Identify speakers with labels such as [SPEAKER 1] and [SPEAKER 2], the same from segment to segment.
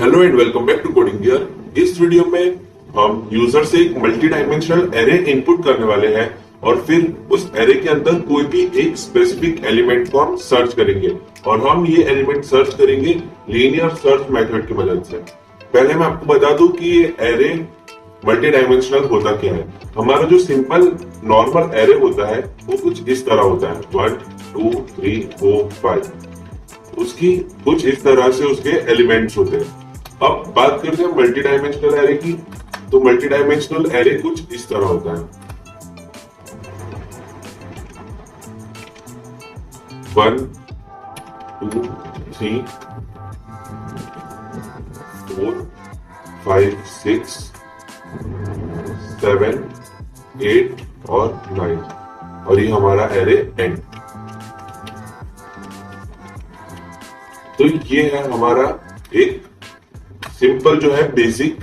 [SPEAKER 1] Hello and welcome back to coding gear. इस video में हम यूजर से एक मल्टी डायमेंशनल एरे इनपुट करने वाले हैं और फिर उस एरे के अंदर कोई भी एक स्पेसिफिक एलिमेंट को हम सर्च करेंगे और हम ये एलिमेंट सर्च करेंगे लीनियर सर्च मेथड की मदद से। पहले मैं आपको बता दूं कि ये एरे मल्टी डायमेंशनल होता क्या है। हमारा जो सिंपल नॉर्मल एरे होता है वो कुछ इस तरह होता है 1 2 3 4 5। उसकी कुछ इस तरह से उसके एलिमेंट्स होते हैं। अब बात करते हैं मल्टी डायमेंशनल एरे की। तो मल्टी डायमेंशनल एरे कुछ इस तरह होता है 1 2 3 4 5 6 7 8 और 9 और ये हमारा एरे एंड। तो ये है हमारा एक सिंपल जो है बेसिक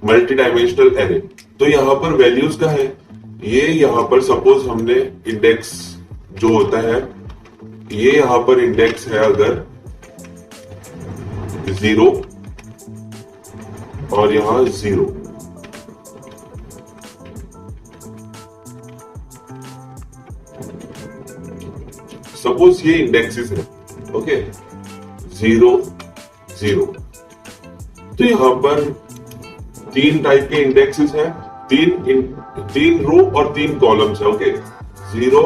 [SPEAKER 1] मल्टी डायमेंशनल एरे। तो यहाँ पर वैल्यूज का है ये, यहाँ पर सपोज हमने इंडेक्स जो होता है ये यहाँ पर इंडेक्स है अगर 0 और यहाँ 0। सपोज ये इंडेक्सेस है ओके 0 0। तो यहाँ पर 3 टाइप के इंडेक्सेस हैं, 3 रो और 3 कॉलम्स है ओके 0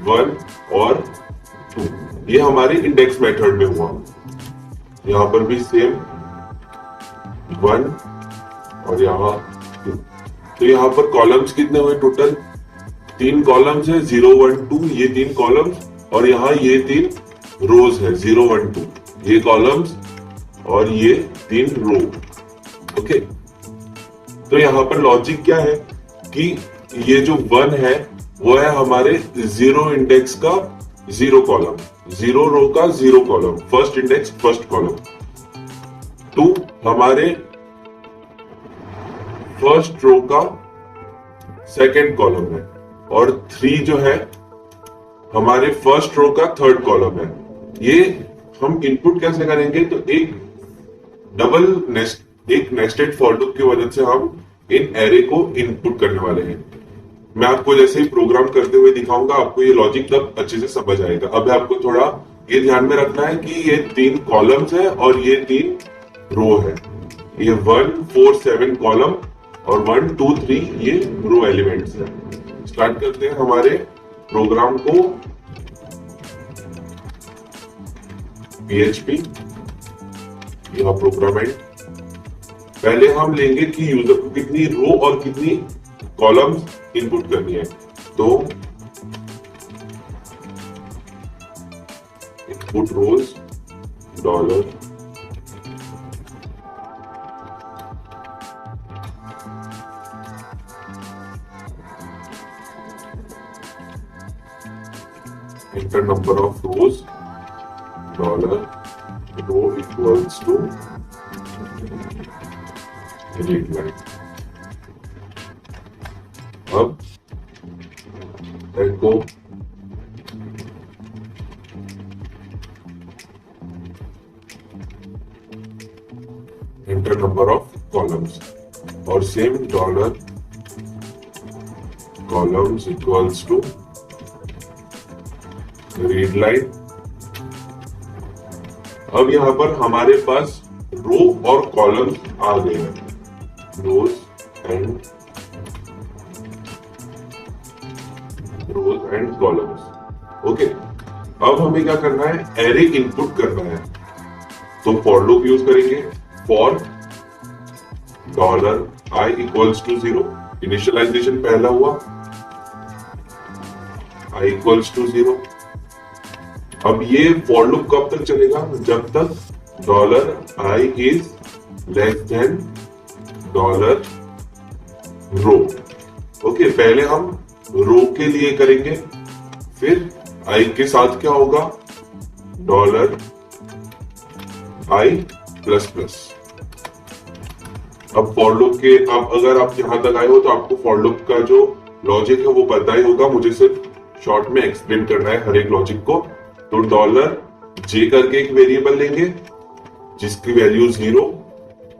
[SPEAKER 1] 1 और 2। ये हमारे इंडेक्स मेथड में हुआ। यहाँ पर भी सेम 1 और यहाँ 2। तो यहाँ पर कॉलम्स कितने हुए टोटल 3 कॉलम्स है 0 1 2 ये 3 कॉलम्स और यहाँ ये 3 रोज है 0 1 2 ये कॉलम्स और ये 3 रो ओके। तो यहाँ पर लॉजिक क्या है कि ये जो 1 है वो है हमारे 0 इंडेक्स का 0 कॉलम, 0 रो का 0 column, first index first column. 2 हमारे फर्स्ट रो का सेकंड कॉलम है और 3 जो है हमारे फर्स्ट रो का थर्ड कॉलम है। ये हम इनपुट कैसे करेंगे तो एक नेस्टेड फॉर लूप की मदद से हम इन एरे को इनपुट करने वाले हैं। मैं आपको जैसे ही प्रोग्राम करते हुए दिखाऊंगा आपको ये लॉजिक तब अच्छे से समझ आएगा। अब आपको थोड़ा ये ध्यान में रखना है कि ये 3 कॉलम्स है और ये 3 रो है। ये 1 4 7 कॉलम और 1 2 3 ये रो एलिमेंट्स है। स्टार्ट करते हैं हमारे प्रोग्राम को। PHP यह प्रोग्राम एंड। पहले हम लेंगे कि यूजर को कितनी रो और कितनी कॉलम्स इनपुट करनी है। तो input rows dollar enter number of rows dollar row equals to read line. अब echo enter number of columns और same dollar columns equals to read line. अब यहां पर हमारे पास रो और कॉलम आ गए हैं, रोज एंड कॉलम्स ओके। अब हमें क्या करना है एरे इनपुट करना है। तो फॉर लूप यूज करेंगे for dollar I equals to 0। Initialisation पहला हुआ आई इक्वल्स टू 0। अब ये फॉर लूप कब तक चलेगा जब तक dollar I is less than dollar row okay. पहले हम रो के लिए करेंगे फिर आई के साथ क्या होगा डॉलर आई प्लस प्लस। अब फॉर लूप के अब अगर आप यहां तक आए हो तो आपको फॉर लूप का जो लॉजिक है वो पता ही होगा। मुझे सिर्फ शॉर्ट में एक्सप्लेन करना है हर एक लॉजिक को। तो डॉलर जे करके एक वेरिएबल लेंगे जिसकी वैल्यू 0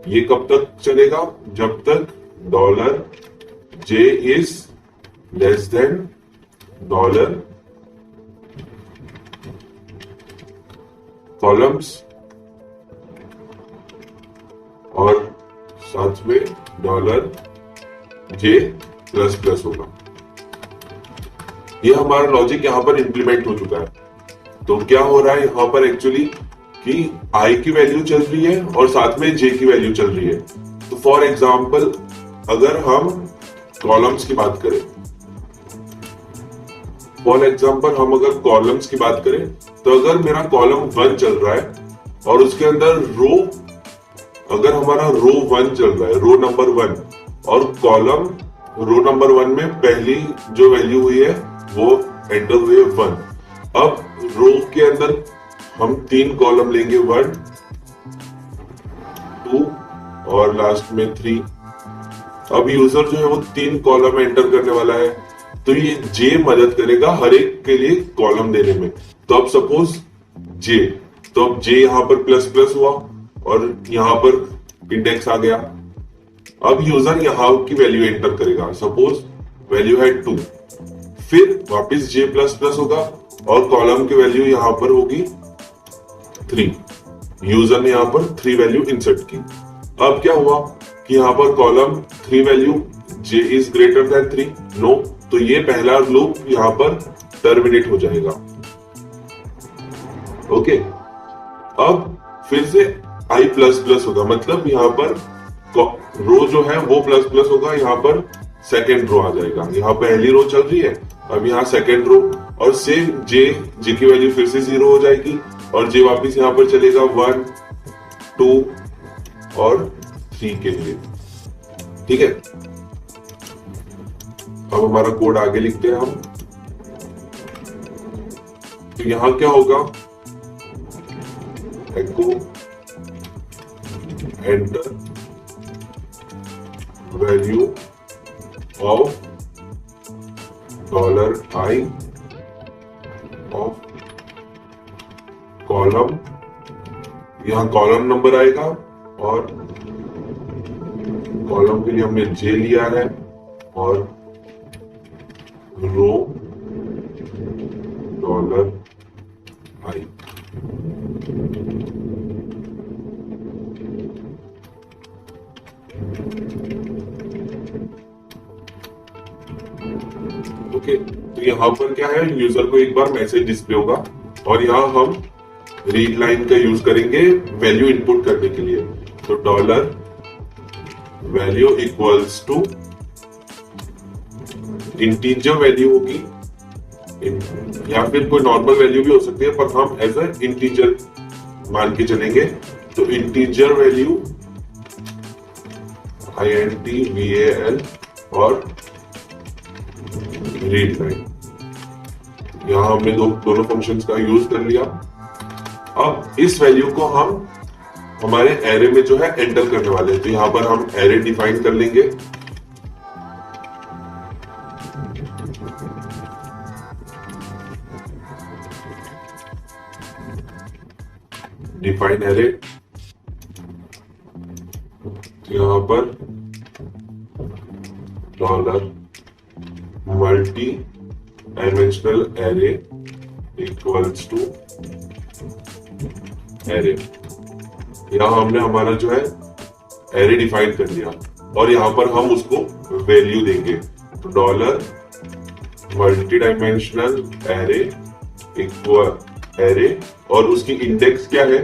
[SPEAKER 1] ये कब तक चलेगा? जब तक dollar J is less than dollar columns और साथ में डॉलर जे प्लस प्लस होगा। ये हमारा लॉजिक यहां पर इंप्लीमेंट हो चुका है। तो क्या हो रहा है यहां पर एक्चुअली कि आई की वैल्यू चल रही है और साथ में जे की वैल्यू चल रही है। तो फॉर एग्जाम्पल अगर हम कॉलम्स की बात करें, हम अगर कॉलम्स की बात करें तो अगर मेरा कॉलम 1 चल रहा है और उसके अंदर रो, अगर हमारा रो 1 चल रहा है, रो नंबर 1, और कॉलम रो नंबर 1 में पहली जो वैल्यू हुई है वो एंटर हुई है 1। अब रो के अंदर हम 3 कॉलम लेंगे, 1, 2 और लास्ट में 3। अब यूजर जो है वो 3 कॉलम एंटर करने वाला है, तो ये जे मदद करेगा हर एक के लिए कॉलम देने में। तो अब सपोज जे, तो अब जे यहां पर प्लस प्लस हुआ और यहां पर इंडेक्स आ गया। अब यूजर यहां की वैल्यू एंटर करेगा, सपोज वैल्यू है 2, फिर वापस जे प्लस प्लस होगा और कॉलम की वैल्यू यहां पर होगी 3। यूजर ने यहां पर 3 वैल्यू इंसर्ट की। अब क्या हुआ कि यहां पर column 3 value J is greater than 3, no, तो ये पहला लूप यहां पर टर्मिनेट हो जाएगा। ओके, अब फिर से आई प्लस प्लस होगा, मतलब यहां पर रो जो है वो प्लस प्लस होगा, यहां पर सेकेंड रो आ जाएगा। यहां पहली रो चल रही है, अब यहां सेकेंड रो, और सेम जे की वैल्यू फिर से 0 हो जाएगी और जे वापिस यहां पर चलेगा 1, 2 और 3 के लिए। ठीक है, अब हमारा कोड आगे लिखते हैं हम। तो यहां क्या होगा, echo enter value of dollar I of column, यहां कॉलम नंबर आएगा और कॉलम के लिए हमने जे लिया है और रो डॉलर आई। ओके, तो यहां पर क्या है, यूजर को एक बार मैसेज डिस्प्ले होगा और यहां हम रीड लाइन का यूज करेंगे वैल्यू इनपुट करने के लिए। तो dollar value equals to integer value होगी या फिर कोई नॉर्मल वैल्यू भी हो सकती है, पर हम एज ए इंटीजर मान के चलेंगे। तो इंटीजर वैल्यू INTVAL और रीड लाइन, यहां हमने दोनों फंक्शंस का यूज कर लिया। अब इस वैल्यू को हम हमारे एरे में जो है एंटर करने वाले हैं। तो यहां पर हम एरे डिफाइन कर लेंगे। डिफाइन एरे, यहां पर dollar multi dimensional array equals to array. यहां हमने हमारा जो है एरे डिफाइन कर लिया और यहां पर हम उसको वैल्यू देंगे। तो dollar multi dimensional array equal array, और उसकी इंडेक्स क्या है,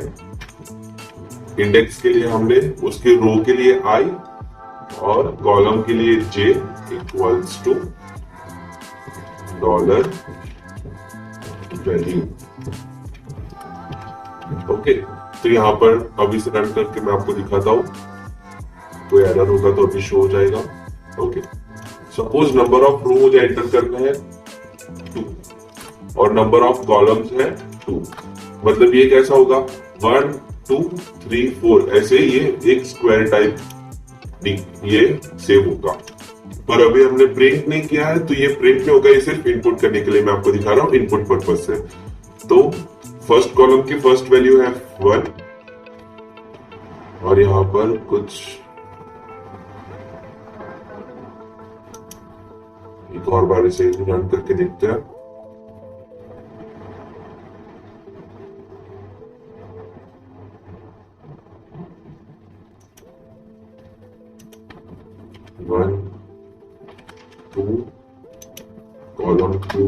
[SPEAKER 1] इंडेक्स के लिए हमने उसके रो के लिए आई और कॉलम के लिए J equals to dollar value. Okay, तो यहां पर अभी से रन करके मैं आपको दिखाता हूं, कोई एरर होगा तो अभी शो हो जाएगा। ओके, सपोज नंबर ऑफ रो मुझे एंटर करना है 2 और नंबर ऑफ कॉलम्स है 2, मतलब ये कैसा होगा 1 2 3 4, ऐसे ये एक स्क्वायर टाइप ये सेव होगा। पर अभी हमने प्रिंट नहीं किया है, तो ये प्रिंट नहीं होगा, ये सिर्फ इनपुट करने के लिए मैं आपको दिखा रहा हूं, इनपुट पर्पज से। तो फर्स्ट कॉलम की फर्स्ट वैल्यू है 1 और यहाँ पर कुछ एक और बार इसे रन करके देखते हैं। One two column 2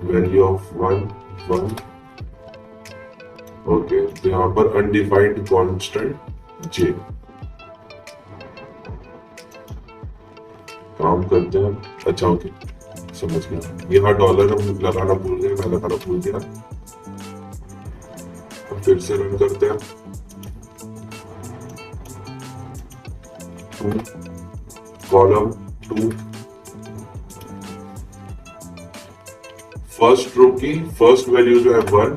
[SPEAKER 1] value of 1 1। Okay, तो यहाँ पर अनडिफाइंड कांस्टेंट जे। काम करते हैं। अच्छा ओके, समझ गया। यहाँ डॉलर हम लगाना भूल गए, मैं लगाना भूल गया। अब फिर से रन करते हैं। 2 कॉलम 2 फर्स्ट रो की फर्स्ट वैल्यू जो है 1,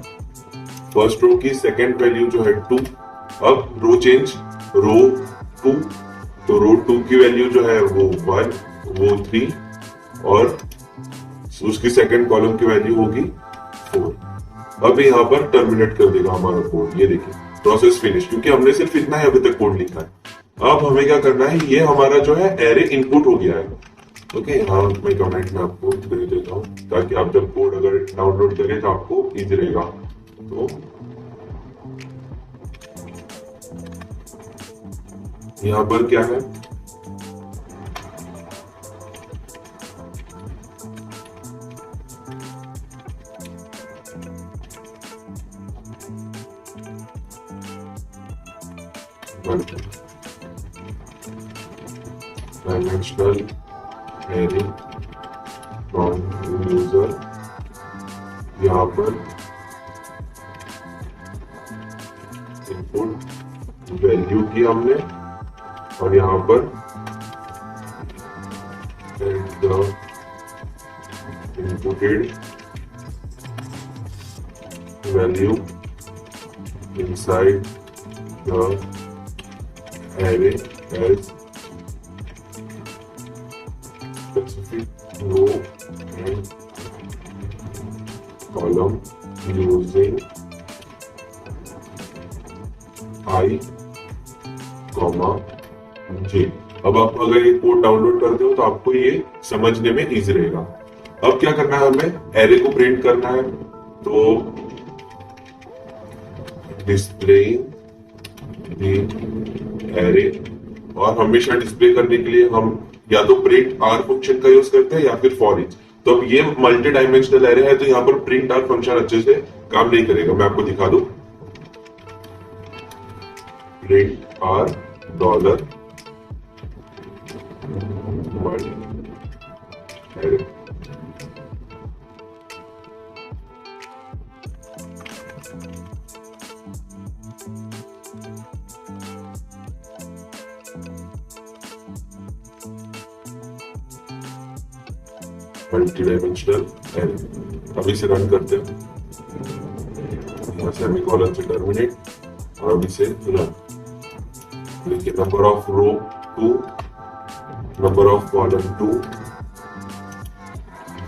[SPEAKER 1] फर्स्ट रो की सेकंड वैल्यू जो है 2। अब रो चेंज, रो 2, तो रो 2 की वैल्यू जो है वो 1, वो 3 और उसकी सेकंड कॉलम की वैल्यू होगी 4। अब यहाँ पर टर्मिनेट कर देगा हमारा कोड। ये देखिए प्रोसेस फिनिश, क्योंकि हमने सिर्फ इतना ही अभी तक कोड लिखा है। अब हमें क्या करना है, ये हमारा जो है एरे इनपुट हो गया है। ओके, हाँ मैं कमेंट में आपको दे देता हूँ ताकि आप जब कोड अगर डाउनलोड करें तो आपको इजी रहेगा। तो यहाँ पर क्या है, डायमेंशनल एरे फ्रॉम यूजर। यहाँ पर इनपुट वैल्यू की हमने और यहाँ पर inputted value inside the array as specific row and column using I, J। अब आप अगर ये कोड डाउनलोड करते हो तो आपको ये समझने में इजी रहेगा। अब क्या करना है, हमें एरे को प्रिंट करना है। तो डिस्प्ले एरे, और हमेशा डिस्प्ले करने के लिए हम या तो प्रिंट आर फंक्शन का यूज करते हैं या फिर फॉर ईच। तो अब ये मल्टी डायमेंशनल एरे है तो यहाँ पर प्रिंट आर फंक्शन अच्छे से काम नहीं करेगा। मैं आपको दिखा दूं, print r dollar array. Multi dimensional array. अब इसे रन करते हैं, सेमीकोलन से टर्मिनेट और अब इसे रन। देखिए number of row 2, number of column 2,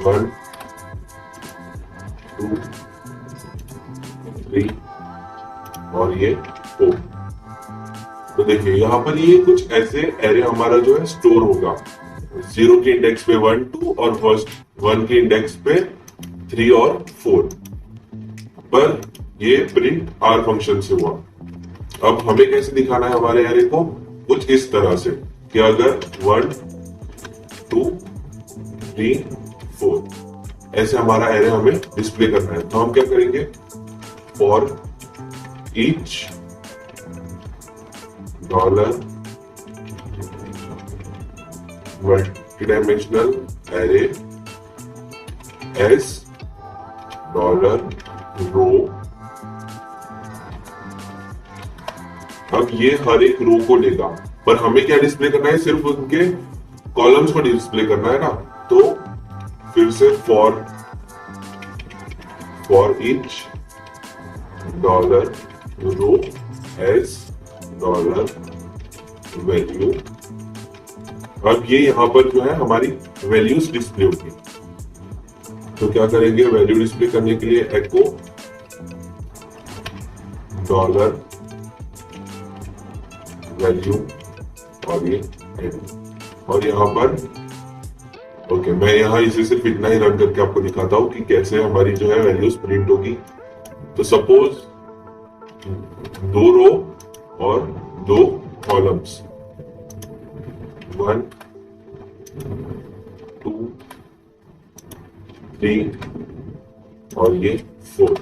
[SPEAKER 1] 1 2 3 और ये 4। तो देखिए यहाँ पर ये कुछ ऐसे एरे हमारा जो है स्टोर होगा। 0 के इंडेक्स पे 1 2 और फर्स्ट 1 के इंडेक्स पे 3 और 4 पर ये प्रिंट आर फंक्शन से हुआ। अब हमें कैसे दिखाना है हमारे एरे को, कुछ इस तरह से कि अगर 1 2 3 4 ऐसे हमारा एरे हमें डिस्प्ले करना है। तो हम क्या करेंगे, for each dollar multidimensional array as dollar row. अब ये हर एक रो को लेगा, पर हमें क्या डिस्प्ले करना है, सिर्फ उनके कॉलम्स को डिस्प्ले करना है ना। तो फिर से for each dollar row s dollar value. अब ये यहां पर जो है हमारी वैल्यूज डिस्प्ले होगी। तो क्या करेंगे, वैल्यू डिस्प्ले करने के लिए एको डॉलर वैल्यू और ये एन, और यहाँ पर ओके मैं यहाँ इसे सिर्फ इतना ही रन करके आपको दिखाता हूँ कि कैसे हमारी जो है वैल्यूज प्रिंट होगी। तो सपोज 2 रो और 2 कॉलम्स, 1 2 3 और ये 4।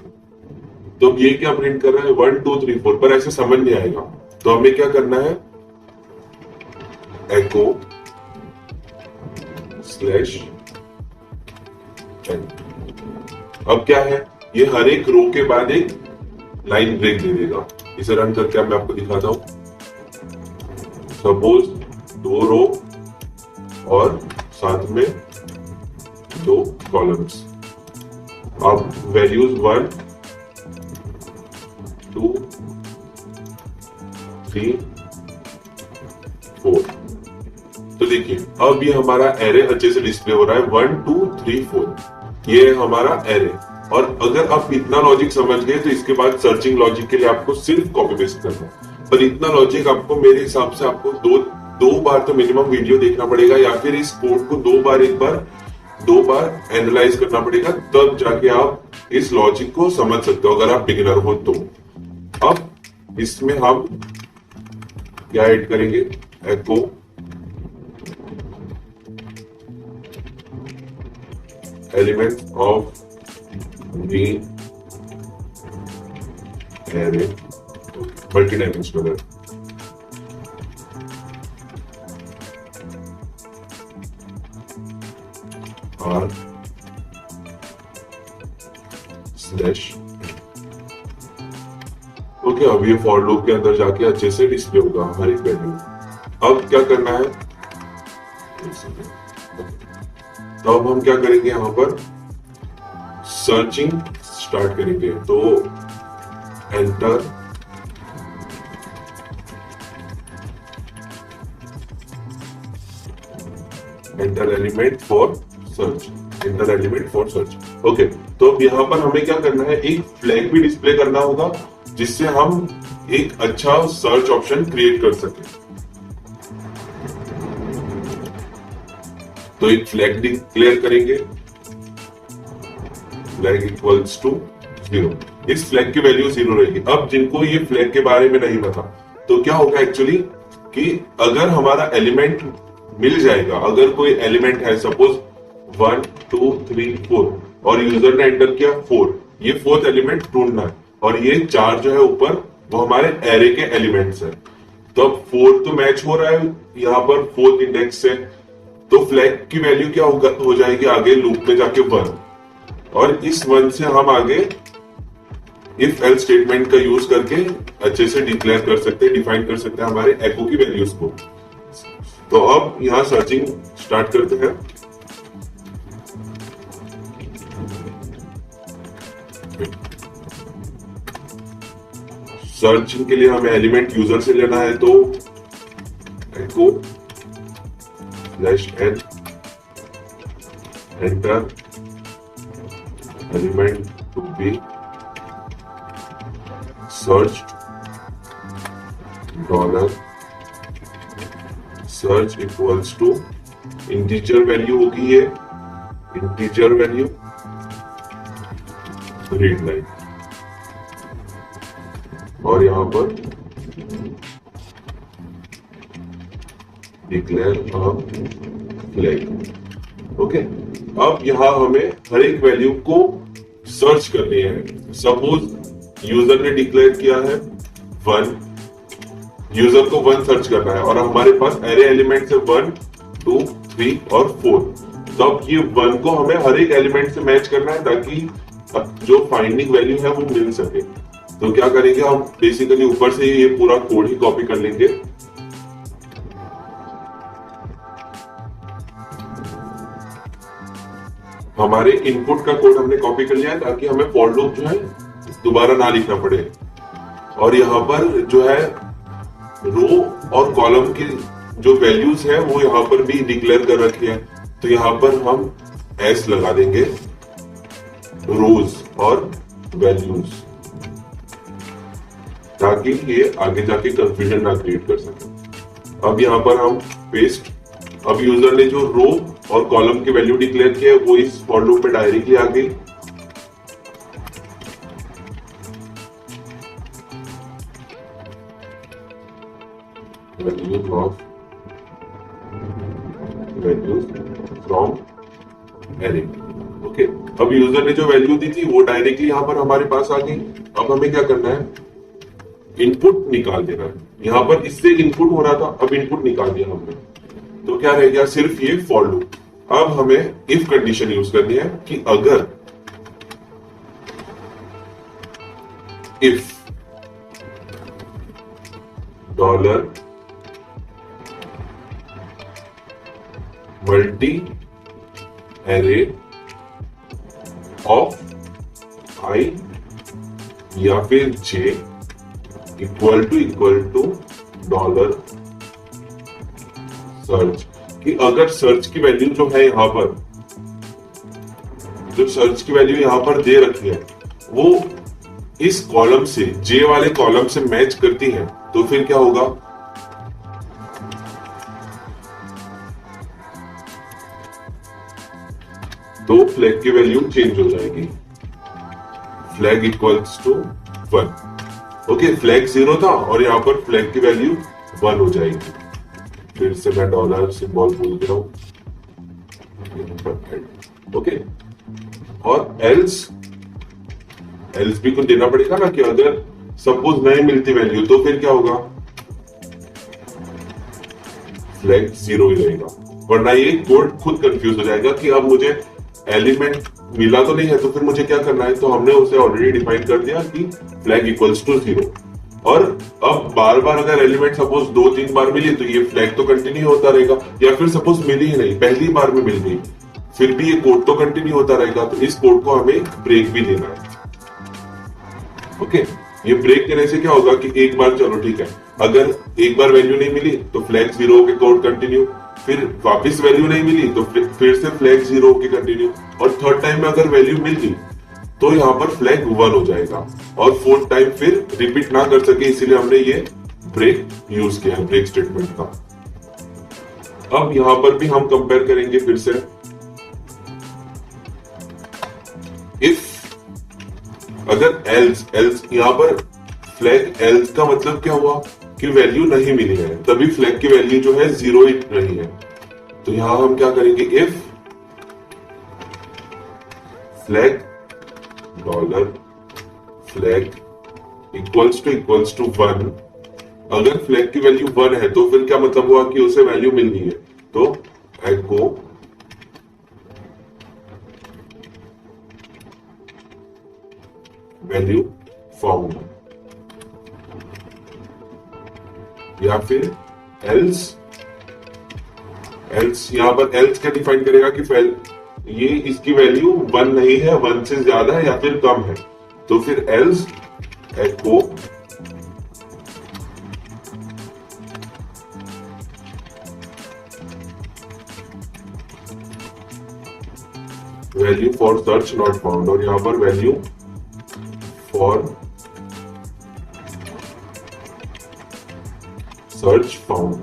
[SPEAKER 1] तो अब ये क्या प्रिंट कर रहा है 1 2 3 4, पर ऐसे समझ नहीं आएगा। तो हमें क्या करना है, एको स्लैश एन। अब क्या है, ये हर एक रो के बाद एक लाइन ब्रेक दे देगा। इसे रन करके मैं आपको दिखाता हूं। सपोज 2 रो और साथ में 2 कॉलम्स। अब वैल्यूज 1 2 3 4। तो देखिए अब ये हमारा एरे अच्छे से डिस्प्ले हो रहा है 1 2 3 4, ये है हमारा एरे। और अगर आप इतना लॉजिक समझ गए तो इसके बाद सर्चिंग लॉजिक के लिए आपको सिर्फ कॉपी पेस्ट करना है। पर इतना लॉजिक आपको मेरे हिसाब से आपको दो बार तो मिनिमम वीडियो देखना पड़ेगा, या फिर इस कोड को दो बार एनालाइज करना पड़ेगा, तब जाके आप इस लॉजिक को समझ सकते हो अगर आप बिगिनर हो तो। अब इसमें हम क्या ऐड करेंगे, echo elements of the array multi dimensional R slash. Okay, अब ये फॉर लूप के अंदर जाके अच्छे से डिस्प्ले होगा हर एक वैल्यू। अब क्या करना है, तो अब हम क्या करेंगे, यहां पर सर्चिंग स्टार्ट करेंगे। तो enter element for search, enter element for search. Okay, तो अब यहां पर हमें क्या करना है, एक फ्लैग भी डिस्प्ले करना होगा जिससे हम एक अच्छा सर्च ऑप्शन क्रिएट कर सके। तो एक फ्लैग डिक्लेयर करेंगे, फ्लैग इक्वल्स टू 0। इस फ्लैग की वैल्यू 0 रहेगी। अब जिनको ये फ्लैग के बारे में नहीं पता, तो क्या होगा एक्चुअली कि अगर हमारा एलिमेंट मिल जाएगा, अगर कोई एलिमेंट है सपोज 1 2 3 4 और यूजर ने एंटर किया 4, ये 4th एलिमेंट ढूंढना है, और ये 4 जो है ऊपर वो हमारे एरे के एलिमेंट्स है। तो अब 4 तो मैच हो रहा है यहां पर 4th इंडेक्स से, तो फ्लैग की वैल्यू क्या हो जाएगी आगे लूप में जाके 1, और इस 1 से हम आगे इफ एल्स स्टेटमेंट का यूज करके अच्छे से डिक्लेयर कर सकते हैं, डिफाइन कर सकते हैं हमारे एको की वैल्यूज को। तो अब यहां सर्चिंग स्टार्ट करते हैं। सर्चिंग के लिए हमें एलिमेंट यूजर से लेना है, तो echo slash N enter element to be search dollar search equals to integer value होगी, ये इंटीजर वैल्यू रीड लाइन, और यहां पर डिक्लेयर अ फ्लैग। ओके, अब यहां हमें हर एक वैल्यू को सर्च करनी है। सपोज यूजर ने डिक्लेयर किया है 1, यूजर को 1 सर्च करना है, और हमारे पास एरे एलिमेंट है 1 2 3 और 4। तो अब ये 1 को हमें हर एक एलिमेंट से मैच करना है ताकि जो फाइंडिंग वैल्यू है वो मिल सके। तो क्या करेंगे, हम बेसिकली ऊपर से ये पूरा कोड ही कॉपी कर लेंगे। हमारे इनपुट का कोड हमने कॉपी कर लिया है ताकि हमें फॉर लूप जो है दोबारा ना लिखना पड़े। और यहाँ पर जो है रो और कॉलम की जो वैल्यूज है वो यहाँ पर भी डिक्लेयर कर रखी है। तो यहाँ पर हम एस लगा देंगे, रोज और वैल्यूज। ताकि ये आगे जाके कंफ्यूजन ना क्रिएट कर सके। अब यहाँ पर हम पेस्ट, अब यूजर ने जो रो और कॉलम की वैल्यू डिक्लेयर किया है वो इस फॉर लूप में डायरेक्टली आ गई। Values from array. ओके, अब यूजर ने जो वैल्यू दी थी वो डायरेक्टली यहां पर हमारे पास आ गई। अब हमें क्या करना है, इनपुट निकाल देना है। यहां पर इससे इनपुट हो रहा था, अब इनपुट निकाल दिया हमने, तो क्या रह गया, सिर्फ ये फॉर लूप। अब हमें इफ कंडीशन यूज करनी है कि अगर if dollar multi array of I या फिर J equal to dollar search, कि अगर सर्च की वैल्यू जो है यहां पर, जो सर्च की वैल्यू यहां पर दे रखी है वो इस कॉलम से, जे वाले कॉलम से मैच करती है, तो फिर क्या होगा, तो फ्लैग की वैल्यू चेंज हो जाएगी। Flag equals to 1। Okay, flag 0 था और यहां पर फ्लैग की वैल्यू 1 हो जाएगी। फिर से मैं डॉलर सिंबल भूल गया हूं। ओके, और एल्स भी कुछ देना पड़ेगा ना, कि अगर सपोज नहीं मिलती वैल्यू तो फिर क्या होगा, फ्लैग 0 ही रहेगा, वरना ये कोड खुद कंफ्यूज हो जाएगा कि अब मुझे एलिमेंट मिला तो नहीं है, तो फिर मुझे क्या करना है। तो हमने उसे ऑलरेडी डिफाइन कर दिया कि फ्लैग इक्वल्स टू 0। और अब बार बार अगर एलिमेंट सपोज 2-3 बार मिली तो ये फ्लैग तो कंटिन्यू होता रहेगा, या फिर सपोज मिली ही नहीं, पहली बार में मिल गई, फिर भी ये कोड तो कंटिन्यू होता रहेगा। तो इस कोड को हमें ब्रेक भी देना है। ओके, ये ब्रेक देने से क्या होगा कि एक बार चलो ठीक है, अगर एक बार वैल्यू नहीं मिली तो फ्लैग 0 के कोड कंटिन्यू, फिर वापस वैल्यू नहीं मिली तो फिर से फ्लैग 0 के कंटिन्यू, और थर्ड टाइम में अगर वैल्यू मिल गई तो यहां पर फ्लैग 1 हो जाएगा, और फोर्थ टाइम फिर रिपीट ना कर सके, इसीलिए हमने ये ब्रेक यूज किया है, ब्रेक स्टेटमेंट का। अब यहां पर भी हम कंपेयर करेंगे फिर से, इफ अगर एल्स यहां पर फ्लैग एल्स का मतलब क्या हुआ कि वैल्यू नहीं मिली है, तभी फ्लैग की वैल्यू जो है 0 ही रही है। तो यहां हम क्या करेंगे, if flag dollar flag equals to 1, अगर फ्लैग की वैल्यू 1 है तो फिर क्या मतलब हुआ कि उसे वैल्यू मिल गई है, तो एको वैल्यू फाउंड, या फिर एल्स यहां पर एल्स क्या डिफाइन करेगा कि ये इसकी वैल्यू 1 नहीं है, 1 से ज्यादा है या फिर कम है, तो फिर else echo value for search not found, और यहां पर वैल्यू फॉर सर्च फाउंड।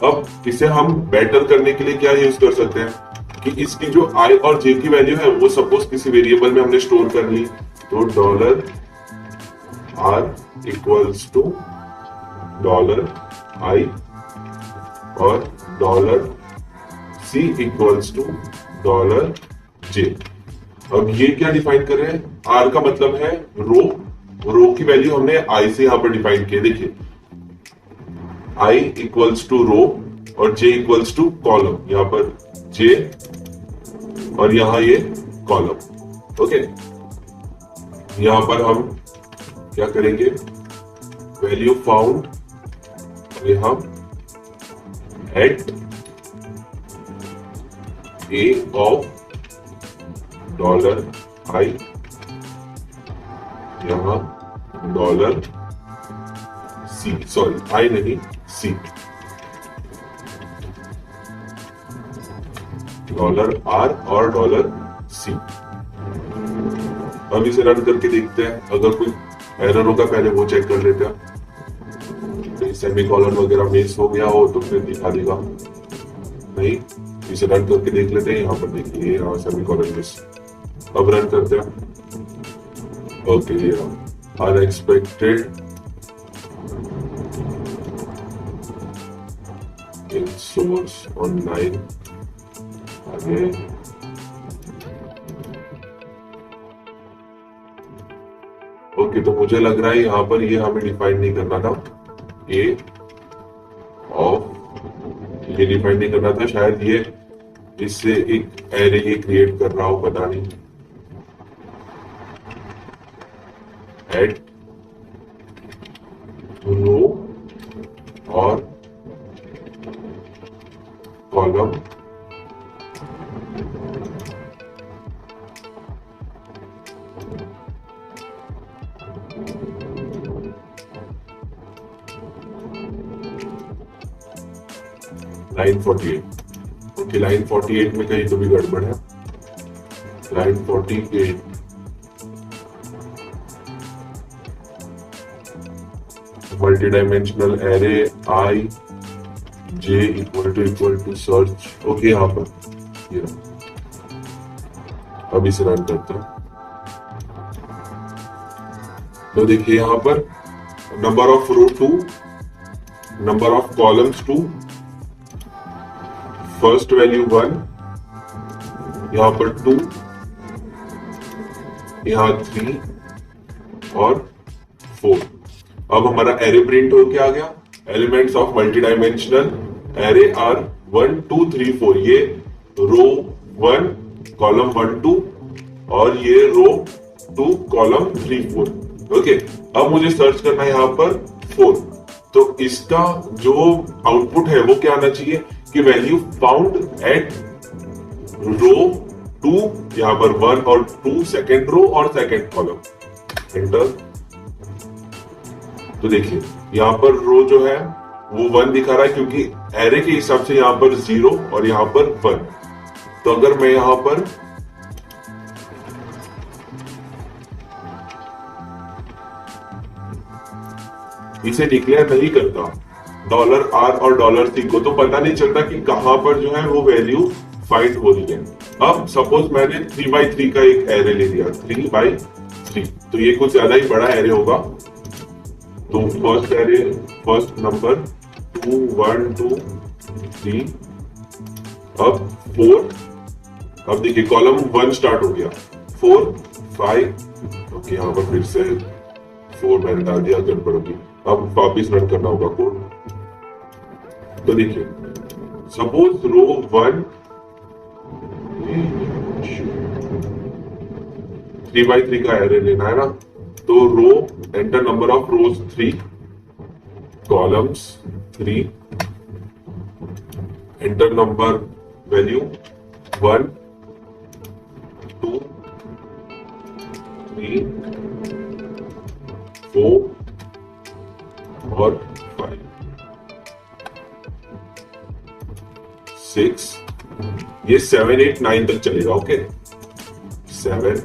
[SPEAKER 1] अब इसे हम बेटर करने के लिए क्या यूज कर सकते हैं कि इसकी जो आई और जे की वैल्यू है वो सपोज किसी वेरिएबल में हमने स्टोर कर ली, तो dollar R equals to dollar I और dollar C equals to dollar J. अब ये क्या डिफाइन कर रहे हैं, आर का मतलब है रो की वैल्यू हमने आई से यहां पर डिफाइन की, देखिए आई इक्वल्स टू रो और जे इक्वल्स टू कॉलम, यहां पर जे और यहां ये कॉलम। ओके, यहां पर हम क्या करेंगे, वैल्यू फाउंड, यहां at a of dollar i, यहां डॉलर सी, सॉरी आई नहीं सी, डॉलर आर और डॉलर सी। अब इसे रन करके देखते हैं, अगर कोई एरर होगा पहले वो चेक कर लेते हैं। सेमीकोलन वगैरह मिस हो गया हो तो फिर दिखा देगा, नहीं इसे रन करके देख लेते हैं। यहाँ पर देखिए यहाँ सेमीकोलन मिस। अब रन करते हैं। ओके ये अनएक्सपेक्टेड इन सोर्स ऑन 9 आगे। ओके तो मुझे लग रहा है यहाँ पर ये हमें डिफाइन नहीं करना था, ए ऑफ ये डिफाइन नहीं करना था। शायद ये इससे एक एरे ये क्रिएट कर रहा हो, पता नहीं। एड रो और कॉलम लाइन 48। ओके लाइन 48 में कहीं तो भी गड़बड़ है। Line 48 multi dimensional array i j equal to search. Okay यहाँ पर ये अब इसे रन करते हैं। तो देखिए यहाँ पर number of row 2, number of columns 2, first value 1, यहां पर 2, यहां 3 और 4। अब हमारा एरे प्रिंट हो के आ गया। Elements of multi dimensional array are 1 2 3 4। ये रो 1 कॉलम 1 2 और ये रो 2 कॉलम 3 4। ओके अब मुझे सर्च करना है यहाँ पर 4। तो इसका जो आउटपुट है वो क्या आना चाहिए कि वैल्यू फाउंड एट रो 2, यहां पर 1 और 2 सेकेंड रो और सेकेंड कॉलम। एंटर। तो देखिए यहां पर रो जो है वो 1 दिखा रहा है क्योंकि एरे के हिसाब से यहां पर 0 और यहां पर 1। तो अगर मैं यहां पर इसे डिक्लेयर नहीं करता $R और $C को, तो पता नहीं चलता कि कहां पर जो है वो वैल्यू फाइंड हो रही है। अब सपोज मैंने 3x3 का एक एरे ले लिया, 3x3, तो ये कुछ ज्यादा ही बड़ा एरे होगा। तो फर्स्ट एरे, फर्स्ट नंबर 2 1 2 3, अब 4। अब देखिए कॉलम 1 स्टार्ट हो गया, 4 5। ओके यहाँ पर फिर से 4 मैंने डाल दिया, गड़बड़ होगी। अब वापिस रन करना होगा कोड। तो देखिए सपोज रो 1 3x3 का एरे लेना है ना, तो row enter number of rows 3, columns 3, enter number value 1 2 3 4 और 5 6। ये 7 8 9 तक चलेगा। ओके 7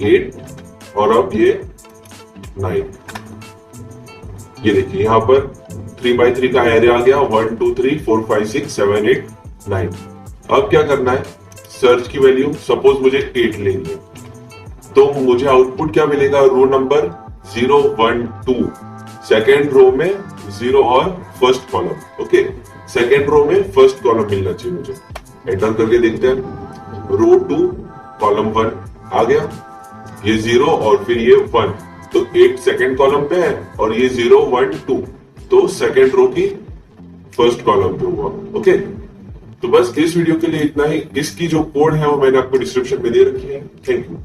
[SPEAKER 1] 8 और अब ये 9। ये देखिए यहां पर 3x3 का एरे आ गया, 1 2 3 4 5 6 7 8 9। अब क्या करना है, सर्च की वैल्यू सपोज मुझे 8 लेनी है, तो मुझे आउटपुट क्या मिलेगा, रो नंबर 0 1 2, सेकेंड रो में 0 और first column. Okay second row में फर्स्ट कॉलम मिलना चाहिए मुझे। एंटर करके देखते हैं, रो 2 कॉलम 1 आ गया, ये 0 और फिर ये 1, तो 8 सेकेंड कॉलम पे है और ये 0 1 2, तो सेकेंड रो की फर्स्ट कॉलम पे हुआ। ओके तो बस इस वीडियो के लिए इतना ही। इसकी जो कोड है वो मैंने आपको डिस्क्रिप्शन में दे रखी है। Thank you.